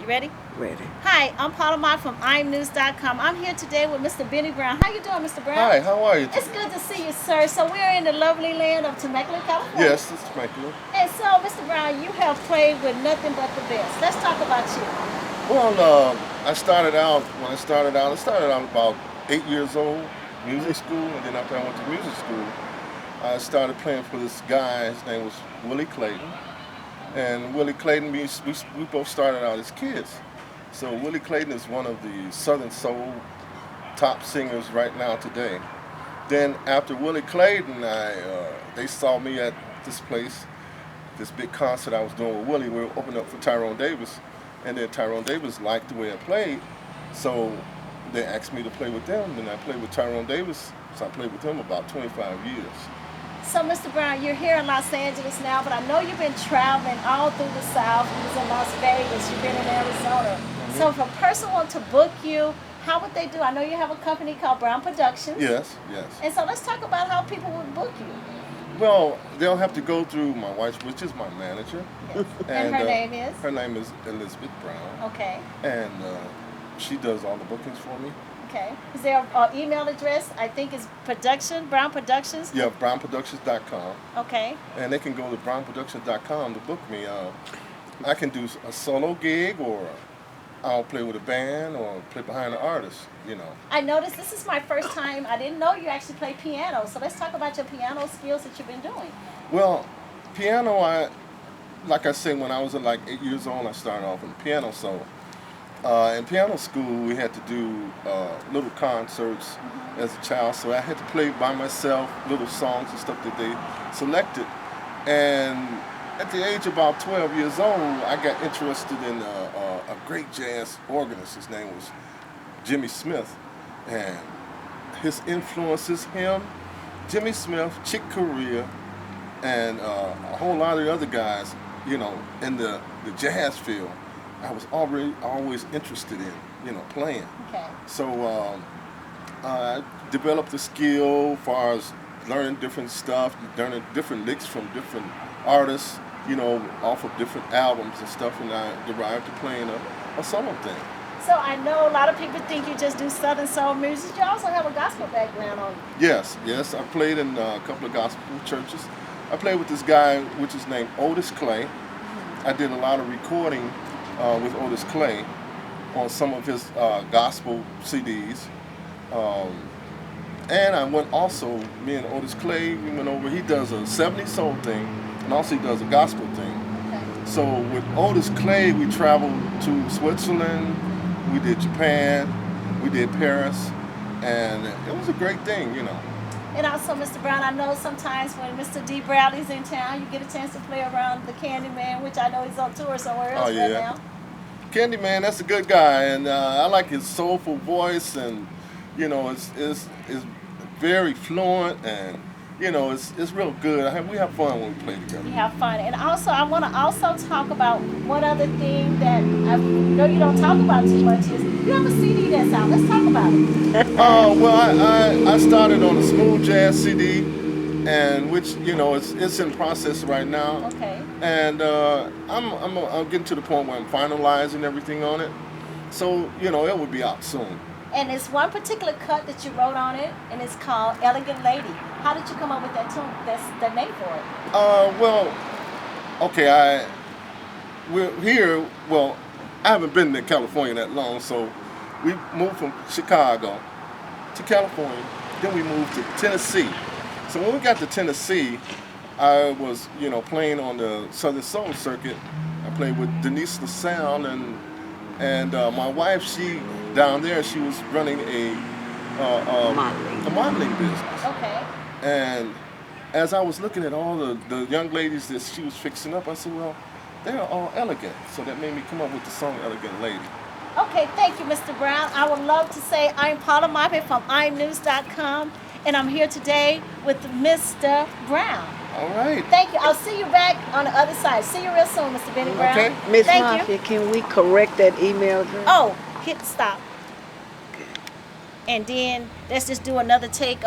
Ready? Ready. Hi, I'm Paula Mott from IMNUZ.com. I'm here today with Mr. Bennie Brown. How you doing, Mr. Brown? Hi, how are you today? It's good to see you, sir. So we're in the lovely land of Temecula, California. Yes, it's Temecula. And so, Mr. Brown, you have played with nothing but the best. Let's talk about you. Well, I started out about 8 years old, music school, and then after I went to music school, I started playing for this guy. His name was Willie Clayton. And Willie Clayton, we both started out as kids. So Willie Clayton is one of the Southern Soul top singers right now today. Then after Willie Clayton, they saw me at this place, this big concert I was doing with Willie. We were opening up for Tyrone Davis, and then Tyrone Davis liked the way I played, so they asked me to play with them, and I played with Tyrone Davis. So I played with him about 25 years. So, Mr. Brown, you're here in Los Angeles now, but I know you've been traveling all through the South. You was in Las Vegas, you've been in Arizona. Mm-hmm. So if a person wants to book you, how would they do? I know you have a company called Brown Productions. Yes. And so let's talk about how people would book you. Well, they'll have to go through my wife, which is my manager. Yes. And her name is? Her name is Elizabeth Brown. Okay. And she does all the bookings for me. Okay. Is there an email address? I think it's Brown Productions? Yeah, brownproductions.com. Okay. And they can go to brownproductions.com to book me. I can do a solo gig, or I'll play with a band, or play behind an artist, you know. I noticed this is my first time. I didn't know you actually play piano. So let's talk about your piano skills that you've been doing. Well, piano, like I said, when I was like 8 years old, I started off in piano. So in piano school, we had to do little concerts as a child. So I had to play by myself, little songs and stuff that they selected. And at the age of about 12 years old, I got interested in a great jazz organist. His name was Jimmy Smith. And his influences, Jimmy Smith, Chick Corea, and a whole lot of the other guys, you know, in the jazz field. I was always interested in, playing. Okay. So I developed a skill as far as learning different stuff, learning different licks from different artists, off of different albums and stuff, and I derived to playing a solo thing. So I know a lot of people think you just do Southern Soul music. You also have a gospel background on you. Yes. I played in a couple of gospel churches. I played with this guy, which is named Otis Clay. I did a lot of recording with Otis Clay on some of his gospel CDs. And I went also, me and Otis Clay, we went over, he does a 70s soul thing, and also he does a gospel thing. Okay. So with Otis Clay, we traveled to Switzerland, we did Japan, we did Paris, and it was a great thing, And also, Mr. Brown, I know sometimes when Mr. D. Bradley's in town, you get a chance to play around the Candyman, which I know he's on tour somewhere else right now. Candyman, that's a good guy, and I like his soulful voice, and it's very fluent, and it's real good. We have fun when we play together. You have fun, and also I want to also talk about one other thing that I know you don't talk about too much is you have a CD that's out. Let's talk about it. Well, I started on a smooth jazz CD, and which it's in process right now. Okay. And I'm getting to the point where I'm finalizing everything on it, so it will be out soon. And it's one particular cut that you wrote on it, and it's called Elegant Lady. How did you come up with that tune? That's the name for it. Well, okay, we're here. Well, I haven't been to California that long, so we moved from Chicago to California. Then we moved to Tennessee. So when we got to Tennessee, I was, playing on the Southern Soul circuit. I played with Denise LaSalle, and my wife, she down there, she was running a modeling business. Okay. And as I was looking at all the young ladies that she was fixing up, I said, well, they're all elegant. So that made me come up with the song Elegant Lady. Okay, thank you, Mr. Brown. I would love to say I'm Paula Mott from IMNUZ.com, and I'm here today with Mr. Brown. All right. Thank you. I'll see you back on the other side. See you real soon, Mr. Bennie Brown. Okay. Miss Mafia, can we correct that email address? Oh, hit stop. And then let's just do another take on